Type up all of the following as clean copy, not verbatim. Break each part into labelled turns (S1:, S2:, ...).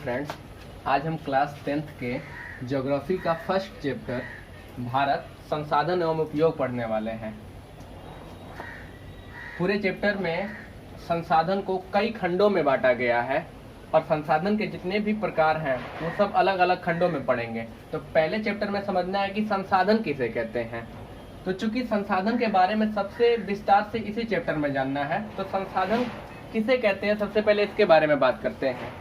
S1: Friends, आज हम class 10th के ज्योग्राफी का फर्स्ट चैप्टर भारत संसाधन एवं उपयोग पढ़ने वाले हैं। पूरे चैप्टर में संसाधन को कई खंडों में बांटा गया है और संसाधन के जितने भी प्रकार हैं वो सब अलग अलग खंडों में पढ़ेंगे। तो पहले चैप्टर में समझना है कि संसाधन किसे कहते हैं। तो चूंकि संसाधन के बारे में सबसे विस्तार से इसी चैप्टर में जानना है, तो संसाधन किसे कहते हैं सबसे पहले इसके बारे में बात करते हैं।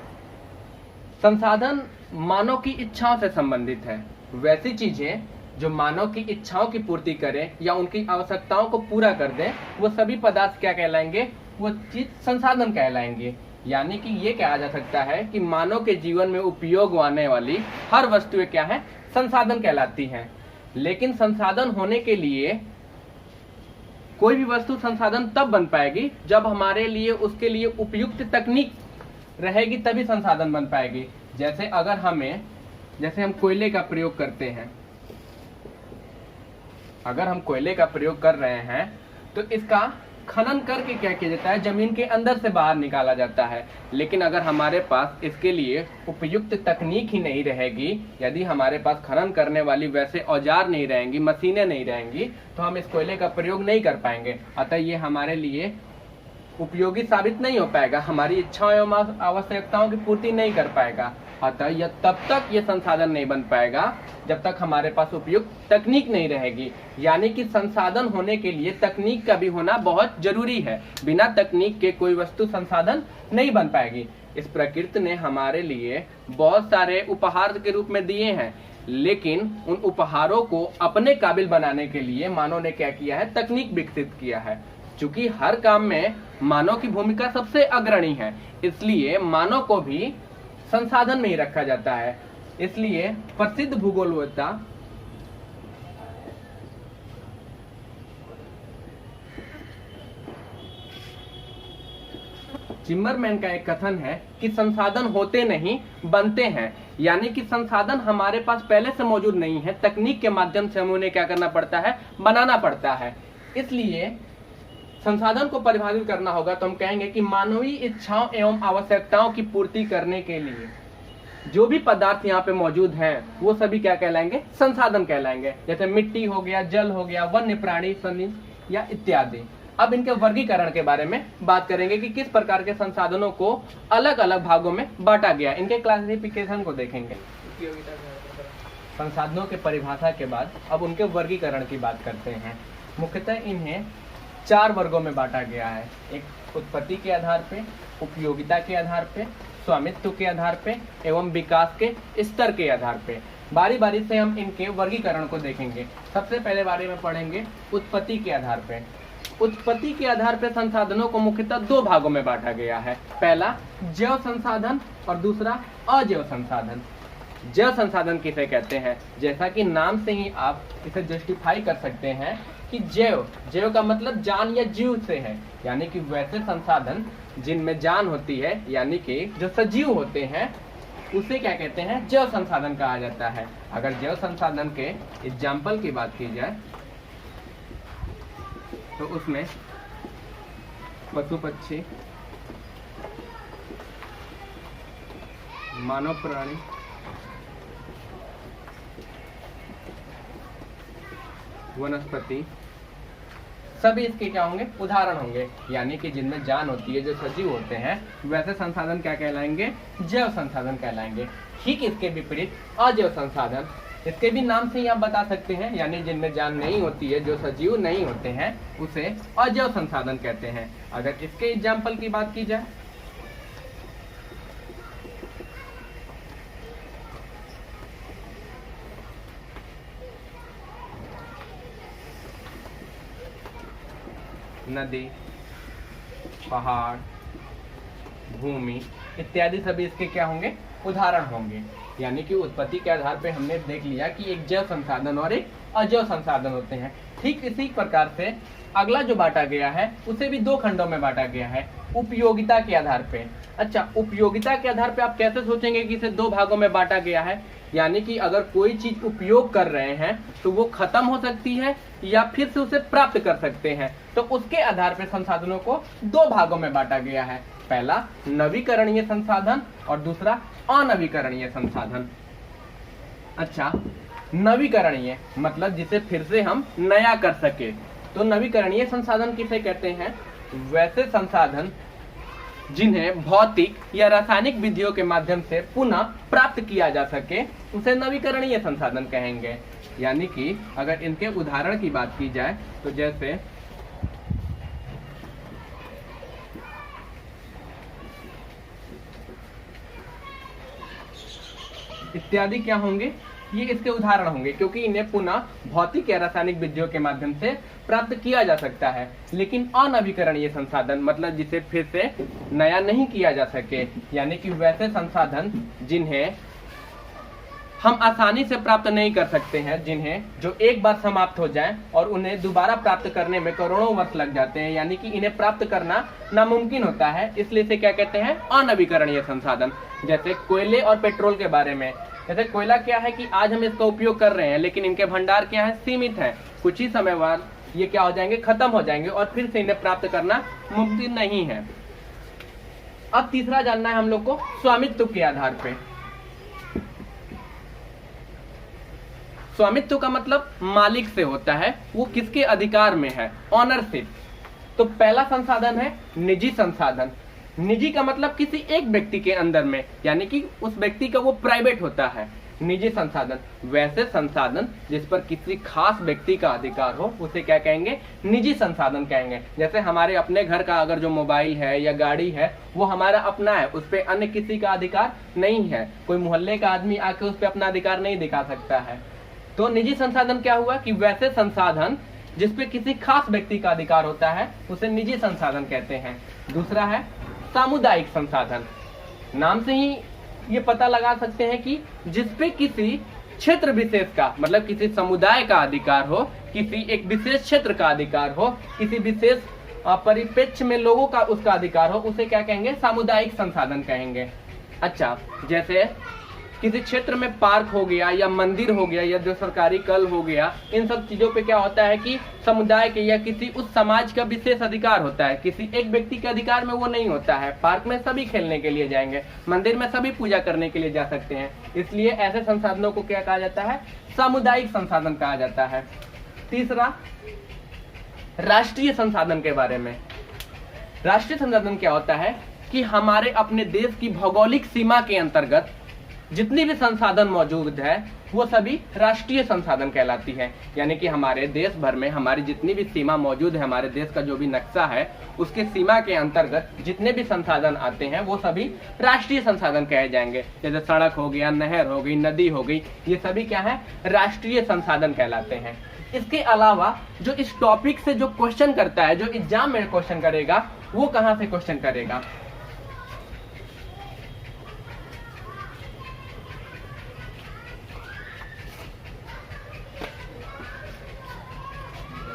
S1: संसाधन मानव की इच्छाओं से संबंधित है। वैसी चीजें जो मानव की इच्छाओं की पूर्ति करें या उनकी आवश्यकताओं को पूरा कर दें, वो सभी पदार्थ क्या कहलाएंगे? वो चीज संसाधन कहलाएंगे। यानी कि ये कहा जा सकता है कि मानव के जीवन में उपयोग आने वाली हर वस्तुएं क्या है? संसाधन कहलाती हैं। लेकिन संसाधन होने के लिए कोई भी वस्तु संसाधन तब बन पाएगी जब हमारे लिए उसके लिए उपयुक्त तकनीक रहेगी, तभी संसाधन बन पाएगी। जैसे अगर हम कोयले का प्रयोग करते हैं, अगर हम कोयले का प्रयोग कर रहे हैं तो इसका खनन करके क्या किया जाता है? जमीन के अंदर से बाहर निकाला जाता है। लेकिन अगर हमारे पास इसके लिए उपयुक्त तकनीक ही नहीं रहेगी, यदि हमारे पास खनन करने वाली वैसे औजार नहीं रहेंगी, मशीनें नहीं रहेंगी, तो हम इस कोयले का प्रयोग नहीं कर पाएंगे। अतः ये हमारे लिए उपयोगी साबित नहीं हो पाएगा, हमारी इच्छाओं एवं आवश्यकताओं की पूर्ति नहीं कर पाएगा। अतः यह तब तक ये संसाधन नहीं बन पाएगा जब तक हमारे पास उपयुक्त तकनीक नहीं रहेगी। यानी कि संसाधन होने के लिए तकनीक का भी होना बहुत जरूरी है। बिना तकनीक के कोई वस्तु संसाधन नहीं बन पाएगी। इस प्रकृति ने हमारे लिए बहुत सारे उपहार के रूप में दिए हैं, लेकिन उन उपहारों को अपने काबिल बनाने के लिए मानव ने क्या किया है? तकनीक विकसित किया है। चूंकि हर काम में मानव की भूमिका सबसे अग्रणी है, इसलिए मानव को भी संसाधन में ही रखा जाता है। इसलिए प्रसिद्ध भूगोलवेत्ता जिम्मरमैन का एक कथन है कि संसाधन होते नहीं, बनते हैं। यानी कि संसाधन हमारे पास पहले से मौजूद नहीं है, तकनीक के माध्यम से हमें उन्हें क्या करना पड़ता है? बनाना पड़ता है। इसलिए संसाधन को परिभाषित करना होगा तो हम कहेंगे कि मानवीय इच्छाओं एवं आवश्यकताओं की पूर्ति करने के लिए जो भी पदार्थ यहाँ पे मौजूद हैं वो सभी क्या कहलाएंगे? संसाधन कहलाएंगे। जैसे मिट्टी हो गया, जल हो गया, वन्य प्राणी, खनिज या इत्यादि। अब इनके वर्गीकरण के बारे में बात करेंगे कि किस प्रकार के संसाधनों को अलग अलग भागों में बांटा गया। इनके क्लासिफिकेशन को देखेंगे। संसाधनों के परिभाषा के बाद अब उनके वर्गीकरण की बात करते हैं। मुख्यतः इन्हें 4 वर्गों में बांटा गया है। एक उत्पत्ति के आधार पे, उपयोगिता के आधार पे, स्वामित्व के आधार पे एवं विकास के स्तर के आधार पे। बारी बारी से हम इनके वर्गीकरण को देखेंगे। सबसे पहले बारे में पढ़ेंगे उत्पत्ति के आधार पे। उत्पत्ति के आधार पे संसाधनों को मुख्यतः 2 भागों में बांटा गया है। पहला जैव संसाधन और दूसरा अजैव संसाधन। जैव संसाधन किसे कहते हैं? जैसा कि नाम से ही आप इसे जस्टिफाई कर सकते हैं कि जैव का मतलब जान या जीव से है। यानी कि वैसे संसाधन जिनमें जान होती है, यानी कि जो सजीव होते हैं, उसे क्या कहते हैं? जैव संसाधन कहा जाता है। अगर जैव संसाधन के एग्जाम्पल की बात की जाए तो उसमें पशु पक्षी, मानव प्राणी, वनस्पति, सभी इसके क्या होंगे? उदाहरण होंगे। यानी कि जिनमें जान होती है, जो सजीव होते हैं, वैसे संसाधन क्या कहलाएंगे? जैव संसाधन कहलाएंगे। ठीक इसके विपरीत अजैव संसाधन, इसके भी नाम से ही आप बता सकते हैं। यानी जिनमें जान नहीं होती है, जो सजीव नहीं होते हैं, उसे अजैव संसाधन कहते हैं। अगर इसके एग्जाम्पल की बात की जाए नदी, पहाड़, भूमि इत्यादि सभी इसके क्या होंगे? उदाहरण होंगे। यानी कि उत्पत्ति के आधार पे हमने देख लिया कि एक जैव संसाधन और एक अजैव संसाधन होते हैं। ठीक इसी प्रकार से अगला जो बांटा गया है उसे भी 2 खंडों में बांटा गया है उपयोगिता के आधार पे। अच्छा, उपयोगिता के आधार पे आप कैसे सोचेंगे कि इसे 2 भागों में बांटा गया है? यानी कि अगर कोई चीज उपयोग कर रहे हैं तो वो खत्म हो सकती है या फिर से उसे प्राप्त कर सकते हैं, तो उसके आधार पे संसाधनों को 2 भागों में बांटा गया है। पहला नवीकरणीय संसाधन और दूसरा अनवीकरणीय संसाधन। अच्छा, नवीकरणीय मतलब जिसे फिर से हम नया कर सके। तो नवीकरणीय संसाधन किसे कहते हैं? वैसे संसाधन जिन्हें भौतिक या रासायनिक विधियों के माध्यम से पुनः प्राप्त किया जा सके उसे नवीकरणीय संसाधन कहेंगे। यानी कि अगर इनके उदाहरण की बात की जाए तो जैसे इत्यादि क्या होंगे? ये इसके उदाहरण होंगे, क्योंकि इन्हें पुनः भौतिक या रासायनिक विधियों के माध्यम से प्राप्त किया जा सकता है। लेकिन अनवीकरणीय संसाधन मतलब जिसे फिर से नया नहीं किया जा सके, यानी कि वैसे संसाधन जिन्हें हम आसानी से प्राप्त नहीं कर सकते हैं, जिन्हें जो एक बार समाप्त हो जाए और उन्हें दोबारा प्राप्त करने में करोड़ों वर्ष लग जाते हैं, यानी कि इन्हें प्राप्त करना नामुमकिन होता है, इसलिए इसे क्या कहते हैं? अनवीकरणीय संसाधन। जैसे कोयले और पेट्रोल के बारे में, जैसे कोयला क्या है कि आज हम इसका उपयोग कर रहे हैं, लेकिन इनके भंडार क्या है? सीमित है। कुछ ही समय बाद ये क्या हो जाएंगे? खत्म हो जाएंगे और फिर से इन्हें प्राप्त करना मुमकिन नहीं है। अब तीसरा जानना है हम लोग को स्वामित्व के आधार पे। स्वामित्व का मतलब मालिक से होता है, वो किसके अधिकार में है? ऑनरशिप। तो पहला संसाधन है निजी संसाधन। निजी का मतलब किसी एक व्यक्ति के अंदर में, यानी कि उस व्यक्ति का वो प्राइवेट होता है। निजी संसाधन वैसे संसाधन जिस पर किसी खास व्यक्ति का अधिकार हो उसे क्या कहेंगे? निजी संसाधन कहेंगे। जैसे हमारे अपने घर का अगर जो मोबाइल है या गाड़ी है वो हमारा अपना है, उस पर अन्य किसी का अधिकार नहीं है। कोई मोहल्ले का आदमी आके उस पर अपना अधिकार नहीं दिखा सकता है। तो निजी संसाधन क्या हुआ कि वैसे संसाधन जिसपे किसी खास व्यक्ति का अधिकार होता है उसे निजी संसाधन कहते हैं। दूसरा है सामुदायिक संसाधन। नाम से ही ये पता लगा सकते हैं कि जिसपे किसी क्षेत्र विशेष का मतलब किसी समुदाय का अधिकार हो, किसी एक विशेष क्षेत्र का अधिकार हो, किसी विशेष परिप्रेक्ष्य में लोगों का उसका अधिकार हो, उसे क्या कहेंगे? सामुदायिक संसाधन कहेंगे। अच्छा, जैसे किसी क्षेत्र में पार्क हो गया या मंदिर हो गया या जो सरकारी कल हो गया, इन सब चीजों पे क्या होता है कि समुदाय के या किसी उस समाज का विशेष अधिकार होता है, किसी एक व्यक्ति के अधिकार में वो नहीं होता है। पार्क में सभी खेलने के लिए जाएंगे, मंदिर में सभी पूजा करने के लिए जा सकते हैं, इसलिए ऐसे संसाधनों को क्या कहा जाता है? सामुदायिक संसाधन कहा जाता है। तीसरा राष्ट्रीय संसाधन के बारे में। राष्ट्रीय संसाधन क्या होता है कि हमारे अपने देश की भौगोलिक सीमा के अंतर्गत जितनी भी संसाधन मौजूद है वो सभी राष्ट्रीय संसाधन कहलाती है। यानी कि हमारे देश भर में हमारी जितनी भी सीमा मौजूद है, हमारे देश का जो भी नक्शा है उसके सीमा के अंतर्गत जितने भी संसाधन आते हैं वो सभी राष्ट्रीय संसाधन कहे जाएंगे। जैसे सड़क हो गया, नहर हो गई, नदी हो गई, ये सभी क्या है? राष्ट्रीय संसाधन कहलाते हैं। इसके अलावा जो इस टॉपिक से जो क्वेश्चन करता है, जो एग्जाम में क्वेश्चन करेगा, वो कहाँ से क्वेश्चन करेगा?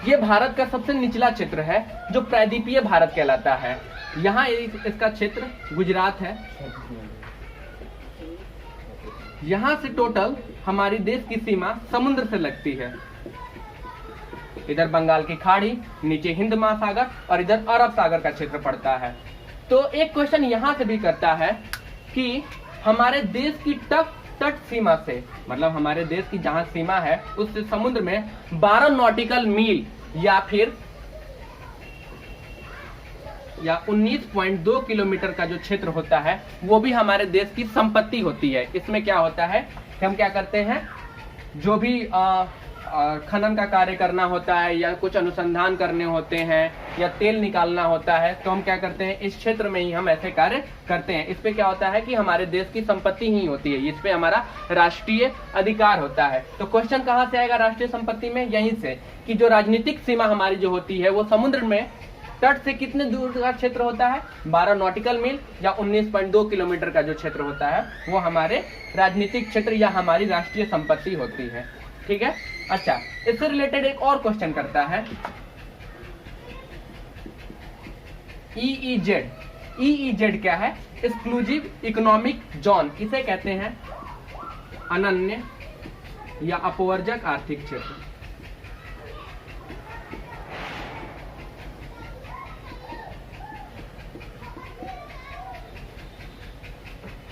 S1: ये भारत का सबसे निचला क्षेत्र है जो प्रायद्वीपीय भारत कहलाता है। यहाँ इसका क्षेत्र गुजरात है। यहाँ से टोटल हमारी देश की सीमा समुद्र से लगती है। इधर बंगाल की खाड़ी, नीचे हिंद महासागर और इधर अरब सागर का क्षेत्र पड़ता है। तो एक क्वेश्चन यहाँ से भी करता है कि हमारे देश की तट सीमा से, मतलब हमारे देश की जहां सीमा है उससे समुद्र में 12 नॉटिकल मील या फिर 19.2 किलोमीटर का जो क्षेत्र होता है वो भी हमारे देश की संपत्ति होती है। इसमें क्या होता है कि हम क्या करते हैं, जो भी खनन का कार्य करना होता है या कुछ अनुसंधान करने होते हैं या तेल निकालना होता है, तो हम क्या करते हैं, इस क्षेत्र में ही हम ऐसे कार्य करते हैं। इस पे क्या होता है कि हमारे देश की संपत्ति ही होती है, इस पे हमारा राष्ट्रीय अधिकार होता है। तो क्वेश्चन कहाँ से आएगा राष्ट्रीय संपत्ति में? यहीं से कि जो राजनीतिक सीमा हमारी जो होती है वो समुद्र में तट से कितने दूर का क्षेत्र होता है, 12 नॉटिकल मील या 19.2 किलोमीटर का जो क्षेत्र होता है वो हमारे राजनीतिक क्षेत्र या हमारी राष्ट्रीय संपत्ति होती है। ठीक है। अच्छा, इससे रिलेटेड एक और क्वेश्चन करता है EEZ क्या है? एक्सक्लूसिव इकोनॉमिक जोन, किसे कहते हैं? अनन्य या अपवर्जक आर्थिक क्षेत्र।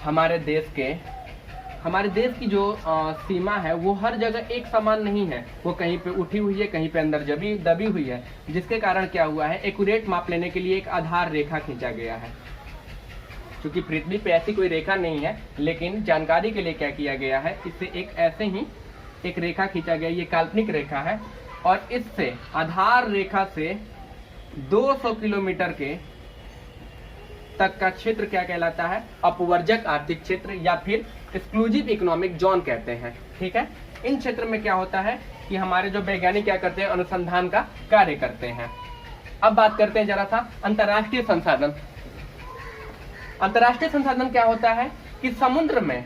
S1: हमारे देश की जो सीमा है वो हर जगह एक समान नहीं है, वो कहीं पे उठी हुई है, कहीं पे अंदर दबी हुई है, जिसके कारण क्या हुआ है, एक्यूरेट माप लेने के लिए एक आधार रेखा खींचा गया है। क्योंकि पृथ्वी पे ऐसी कोई रेखा नहीं है, लेकिन जानकारी के लिए क्या किया गया है, इससे ऐसे ही एक रेखा खींचा गया, ये काल्पनिक रेखा है, और इससे आधार रेखा से 200 किलोमीटर के तक का क्षेत्र क्या कहलाता है? अपवर्जक आर्थिक क्षेत्र या फिर एक्सक्लूसिव इकोनॉमिक जोन कहते हैं। ठीक है, इन क्षेत्र में क्या होता है कि हमारे जो वैज्ञानिक क्या करते हैं, अनुसंधान का कार्य करते हैं। अब बात करते हैं जरा सा अंतर्राष्ट्रीय संसाधन। अंतर्राष्ट्रीय संसाधन क्या होता है कि समुद्र में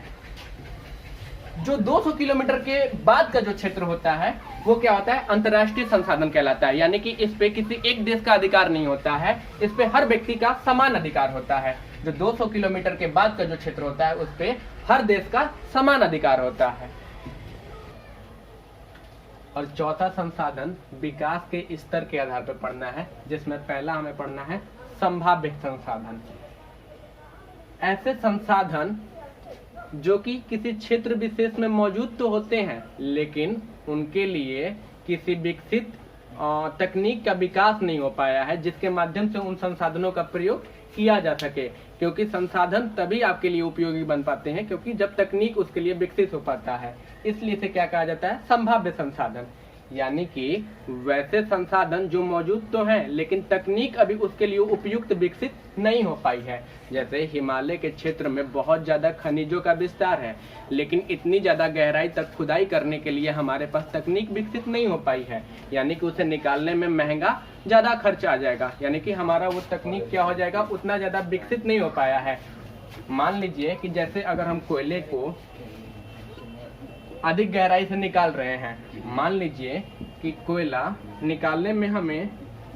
S1: जो 200 किलोमीटर के बाद का जो क्षेत्र होता है वो क्या होता है? अंतर्राष्ट्रीय संसाधन कहलाता है। यानी कि इस पे किसी एक देश का अधिकार नहीं होता है, इस पे हर व्यक्ति का समान अधिकार होता है। जो 200 किलोमीटर के बाद का जो क्षेत्र होता है उस पे हर देश का समान अधिकार होता है। और चौथा संसाधन विकास के स्तर के आधार पर पढ़ना है, जिसमें पहला हमें पढ़ना है संभाव्य संसाधन। ऐसे संसाधन जो कि किसी क्षेत्र विशेष में मौजूद तो होते हैं, लेकिन उनके लिए किसी विकसित तकनीक का विकास नहीं हो पाया है, जिसके माध्यम से उन संसाधनों का प्रयोग किया जा सके। क्योंकि संसाधन तभी आपके लिए उपयोगी बन पाते हैं क्योंकि जब तकनीक उसके लिए विकसित हो पाता है। इसलिए इसे क्या कहा जाता है? संभाव्य संसाधन। यानी कि वैसे संसाधन जो मौजूद तो हैं, लेकिन तकनीक अभी उसके लिए उपयुक्त विकसित नहीं हो पाई है। जैसे हिमालय के क्षेत्र में बहुत ज्यादा खनिजों का विस्तार है, लेकिन इतनी ज्यादा गहराई तक खुदाई करने के लिए हमारे पास तकनीक विकसित नहीं हो पाई है। यानी कि उसे निकालने में महंगा ज्यादा खर्च आ जाएगा, यानी कि हमारा वो तकनीक क्या हो जाएगा, उतना ज्यादा विकसित नहीं हो पाया है। मान लीजिए कि जैसे अगर हम कोयले को अधिक गहराई से निकाल रहे हैं, मान लीजिए कि कोयला निकालने में हमें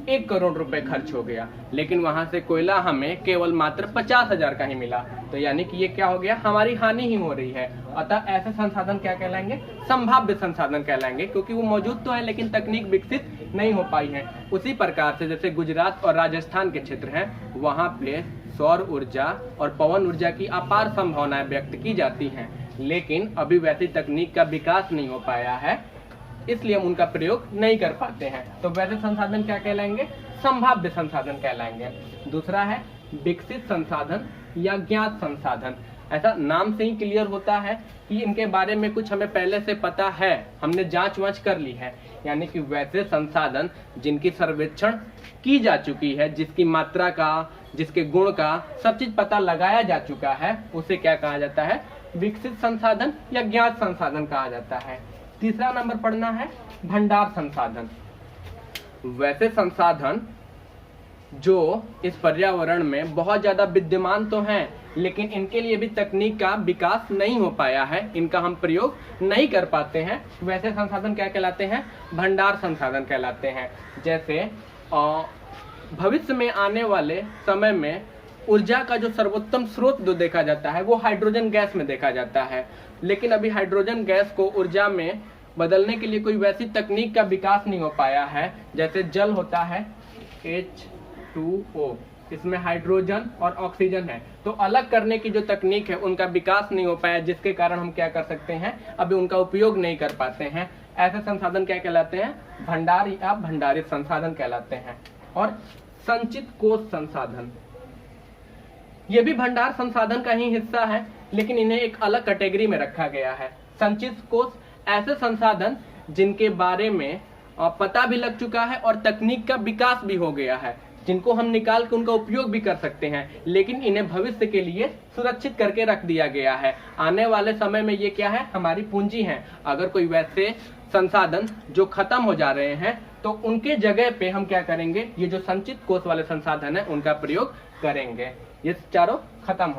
S1: 1 करोड़ रुपए खर्च हो गया, लेकिन वहां से कोयला हमें केवल मात्र 50,000 का ही मिला, तो यानी कि ये क्या हो गया, हमारी हानि ही हो रही है। अतः ऐसे संसाधन क्या कहलाएंगे? संभाव्य संसाधन कहलाएंगे, क्योंकि वो मौजूद तो है लेकिन तकनीक विकसित नहीं हो पाई है। उसी प्रकार से जैसे गुजरात और राजस्थान के क्षेत्र हैं, वहां पे सौर ऊर्जा और पवन ऊर्जा की अपार संभावनाएं व्यक्त की जाती हैं, लेकिन अभी वैसी तकनीक का विकास नहीं हो पाया है, इसलिए हम उनका प्रयोग नहीं कर पाते हैं। तो वैसे संसाधन क्या कहलाएंगे? संभाव्य संसाधन कहलाएंगे। दूसरा है विकसित संसाधन या ज्ञात संसाधन। ऐसा नाम से ही क्लियर होता है कि इनके बारे में कुछ हमें पहले से पता है, हमने जांच वांच कर ली है। यानी कि वैसे संसाधन जिनकी सर्वेक्षण की जा चुकी है, जिसकी मात्रा का, जिसके गुण का सब चीज पता लगाया जा चुका है, उसे क्या कहा जाता है? विकसित संसाधन या ज्ञात संसाधन कहा जाता है। तीसरा नंबर पढ़ना है भंडार संसाधन। वैसे संसाधन जो इस पर्यावरण में बहुत ज्यादा विद्यमान तो हैं, लेकिन इनके लिए भी तकनीक का विकास नहीं हो पाया है, इनका हम प्रयोग नहीं कर पाते हैं। वैसे संसाधन क्या कहलाते हैं? भंडार संसाधन कहलाते हैं। जैसे भविष्य में आने वाले समय में ऊर्जा का जो सर्वोत्तम स्रोत जो देखा जाता है वो हाइड्रोजन गैस में देखा जाता है, लेकिन अभी हाइड्रोजन गैस को ऊर्जा में बदलने के लिए कोई वैसी तकनीक का विकास नहीं हो पाया है। जैसे जल होता है H2O, इसमें हाइड्रोजन और ऑक्सीजन है, तो अलग करने की जो तकनीक है उनका विकास नहीं हो पाया, जिसके कारण हम क्या कर सकते हैं, अभी उनका उपयोग नहीं कर पाते हैं। ऐसे संसाधन क्या कहलाते हैं? भंडार या भंडारित संसाधन कहलाते हैं। और संचित कोष संसाधन, ये भी भंडार संसाधन का ही हिस्सा है, लेकिन इन्हें एक अलग कैटेगरी में रखा गया है। संचित कोष ऐसे संसाधन जिनके बारे में पता भी लग चुका है और तकनीक का विकास भी हो गया है, जिनको हम निकाल के उनका उपयोग भी कर सकते हैं, लेकिन इन्हें भविष्य के लिए सुरक्षित करके रख दिया गया है। आने वाले समय में ये क्या है? हमारी पूंजी है। अगर कोई वैसे संसाधन जो खत्म हो जा रहे हैं तो उनके जगह पे हम क्या करेंगे? ये जो संचित कोष वाले संसाधन है उनका प्रयोग करेंगे। ये चारों खत्म हो